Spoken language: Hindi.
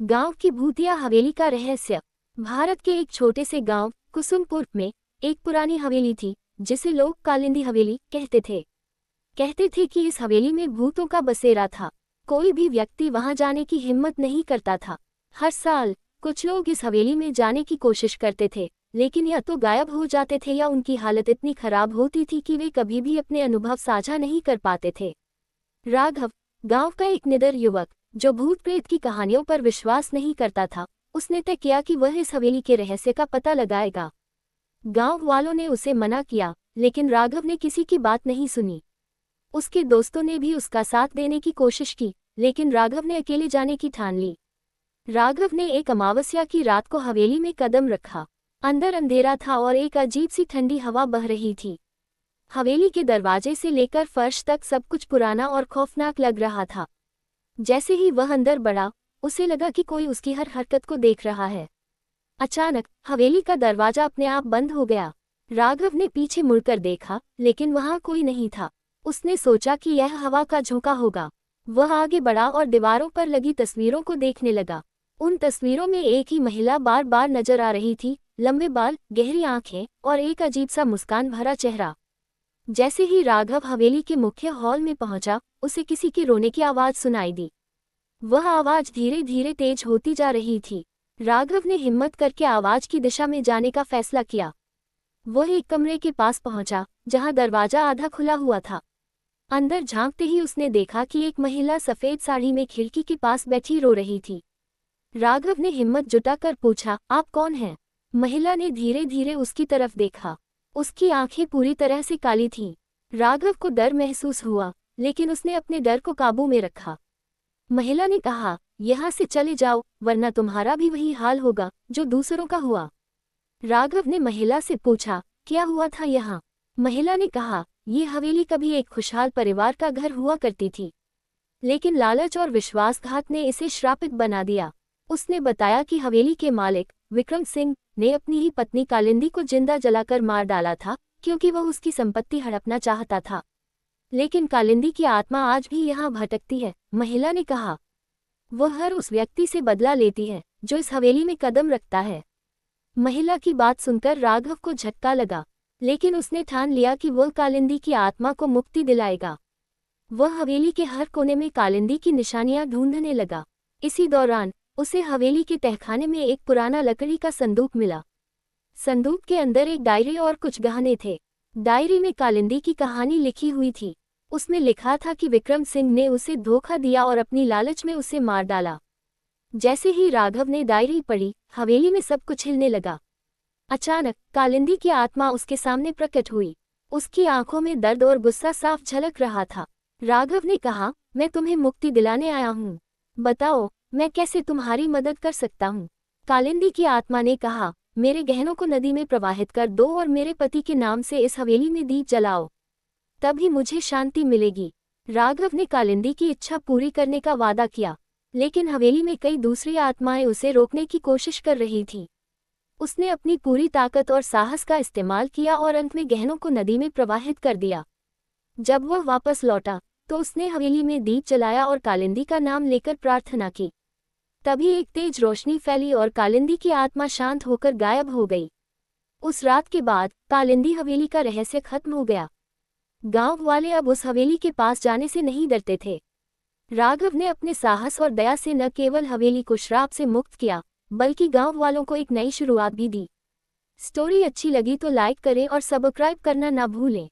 गांव की भूतिया हवेली का रहस्य। भारत के एक छोटे से गांव कुसुमपुर में एक पुरानी हवेली थी जिसे लोग कालिंदी हवेली कहते थे कि इस हवेली में भूतों का बसेरा था। कोई भी व्यक्ति वहां जाने की हिम्मत नहीं करता था। हर साल कुछ लोग इस हवेली में जाने की कोशिश करते थे, लेकिन या तो गायब हो जाते थे या उनकी हालत इतनी खराब होती थी कि वे कभी भी अपने अनुभव साझा नहीं कर पाते थे। राघव, गांव का एक निडर युवक जो भूत प्रेत की कहानियों पर विश्वास नहीं करता था, उसने तय किया कि वह इस हवेली के रहस्य का पता लगाएगा। गांव वालों ने उसे मना किया, लेकिन राघव ने किसी की बात नहीं सुनी। उसके दोस्तों ने भी उसका साथ देने की कोशिश की, लेकिन राघव ने अकेले जाने की ठान ली। राघव ने एक अमावस्या की रात को हवेली में कदम रखा। अंदर अंधेरा था और एक अजीब सी ठंडी हवा बह रही थी। हवेली के दरवाजे से लेकर फर्श तक सब कुछ पुराना और खौफनाक लग रहा था। जैसे ही वह अंदर बढ़ा, उसे लगा कि कोई उसकी हर हरकत को देख रहा है। अचानक हवेली का दरवाजा अपने आप बंद हो गया। राघव ने पीछे मुड़कर देखा, लेकिन वहां कोई नहीं था। उसने सोचा कि यह हवा का झोंका होगा। वह आगे बढ़ा और दीवारों पर लगी तस्वीरों को देखने लगा। उन तस्वीरों में एक ही महिला बार बार नजर आ रही थी, लंबे बाल, गहरी आंखें और एक अजीब सा मुस्कान भरा चेहरा। जैसे ही राघव हवेली के मुख्य हॉल में पहुंचा, उसे किसी के रोने की आवाज सुनाई दी। वह आवाज धीरे धीरे तेज होती जा रही थी। राघव ने हिम्मत करके आवाज की दिशा में जाने का फैसला किया। वह एक कमरे के पास पहुंचा, जहां दरवाजा आधा खुला हुआ था। अंदर झांकते ही उसने देखा कि एक महिला सफेद साड़ी में खिड़की के पास बैठी रो रही थी। राघव ने हिम्मत जुटाकर पूछा, आप कौन हैं? महिला ने धीरे धीरे उसकी तरफ देखा। उसकी आंखें पूरी तरह से काली थीं। राघव को डर महसूस हुआ, लेकिन उसने अपने डर को काबू में रखा। महिला ने कहा, यहाँ से चले जाओ, वरना तुम्हारा भी वही हाल होगा जो दूसरों का हुआ। राघव ने महिला से पूछा, क्या हुआ था यहाँ? महिला ने कहा, ये हवेली कभी एक खुशहाल परिवार का घर हुआ करती थी, लेकिन लालच और विश्वासघात ने इसे श्रापित बना दिया। उसने बताया कि हवेली के मालिक विक्रम सिंह ने अपनी ही पत्नी कालिंदी को जिंदा जलाकर मार डाला था, क्योंकि वह उसकी संपत्ति हड़पना चाहता था। लेकिन कालिंदी की आत्मा आज भी यहाँ भटकती है, महिला ने कहा। वह हर उस व्यक्ति से बदला लेती है जो इस हवेली में कदम रखता है। महिला की बात सुनकर राघव को झटका लगा, लेकिन उसने ठान लिया कि वह कालिंदी की आत्मा को मुक्ति दिलाएगा। वह हवेली के हर कोने में कालिंदी की निशानियां ढूंढने लगा। इसी दौरान उसे हवेली के तहखाने में एक पुराना लकड़ी का संदूक मिला। संदूक के अंदर एक डायरी और कुछ गहने थे। डायरी में कालिंदी की कहानी लिखी हुई थी। उसमें लिखा था कि विक्रम सिंह ने उसे धोखा दिया और अपनी लालच में उसे मार डाला। जैसे ही राघव ने डायरी पढ़ी, हवेली में सब कुछ हिलने लगा। अचानक कालिंदी की आत्मा उसके सामने प्रकट हुई। उसकी आंखों में दर्द और गुस्सा साफ झलक रहा था। राघव ने कहा, मैं तुम्हें मुक्ति दिलाने आया हूँ। बताओ, मैं कैसे तुम्हारी मदद कर सकता हूँ? कालिंदी की आत्मा ने कहा, मेरे गहनों को नदी में प्रवाहित कर दो और मेरे पति के नाम से इस हवेली में दीप जलाओ, तभी मुझे शांति मिलेगी। राघव ने कालिंदी की इच्छा पूरी करने का वादा किया, लेकिन हवेली में कई दूसरी आत्माएं उसे रोकने की कोशिश कर रही थीं। उसने अपनी पूरी ताकत और साहस का इस्तेमाल किया और अंत में गहनों को नदी में प्रवाहित कर दिया। जब वह वापस लौटा तो उसने हवेली में दीप जलाया और कालिंदी का नाम लेकर प्रार्थना की। तभी एक तेज रोशनी फैली और कालिंदी की आत्मा शांत होकर गायब हो गई। उस रात के बाद कालिंदी हवेली का रहस्य खत्म हो गया। गांव वाले अब उस हवेली के पास जाने से नहीं डरते थे। राघव ने अपने साहस और दया से न केवल हवेली को श्राप से मुक्त किया, बल्कि गांव वालों को एक नई शुरुआत भी दी। स्टोरी अच्छी लगी तो लाइक करें और सब्सक्राइब करना ना भूलें।